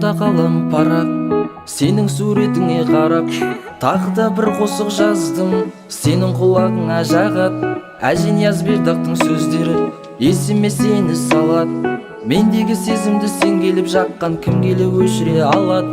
Қолымда қалам парақ, сенің суретіңе қарап, тағы да бір қосық жаздым, сенің құлағыңа жағат. Әжен Язбердақтың сөздері есіме сені салат. Мендегі сезімді сен келіп жаққан, кім келіп өшіре алат.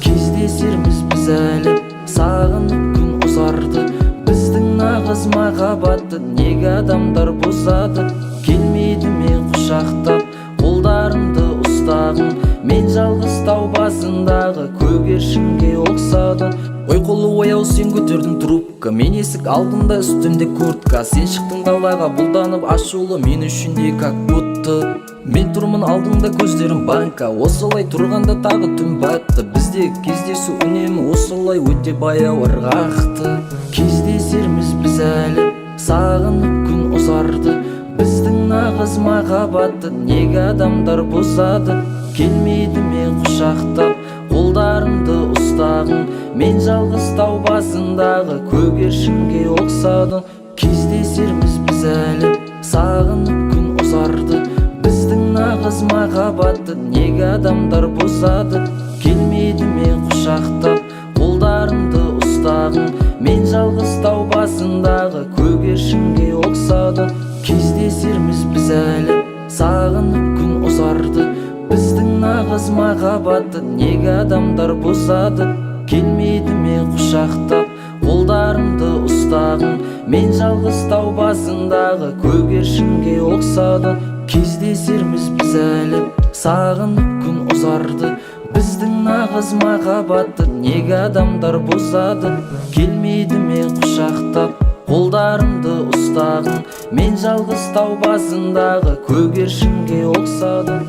Кездесерміз біз әлі, сағынып күн ұзарды. Біздің нағыз махаббатты неге адамдар бұзады? Келмейді ме құшақтап, қолдарымды ұстағын? Мен жалғыз тау басындағы көгершінге ұқсадым. Ойқұлы ояу сен көтердің трубка, мен есік алдында үстімде куртка. Сен шықтың далаға бұлданып ашулы, мен үшін де как будто. Мен тұрмын алдыңда, көздерім банка. Осылай тұрғанда тағы түн батты. Бізде кездесу үнемі осылай өте баяу ырғақты. Кездесерміз біз әлі, сағынып күн ұзарды. Біздің нағыз махаббатты неге адамдар бұзады? Келмейді ме құшақтап, қолдарымды ұстағын? Мен жалғыз тау басындағы көгершінге ұқсадым. Кездесерміз біз әлі, сағынып күн ұзарды. Біздің нағыз махаббатты неге адамдар бұзады? Келмейді ме құшақтап, қолдарымды ұстағын? Мен жалғыз тау басындағы көгершінге ұқсадым. Кездесерміз біз әлі, сағынып күн ұзарды. Біздің нағыз махаббатты неге адамдар бұзады? Келмейді ме құшақтап, қолдарымды ұстағын? Мен жалғыз тау басындағы көгершінге ұқсадым. Кездесерміз біз әлі, сағынып күн ұзарды. Біздің нағыз махаббатты неге адамдар бұзады? Келмейді ме құшақтап, қолдарымды ұстағын? Мен жалғыз тау басындағы көгершінге ұқсадым.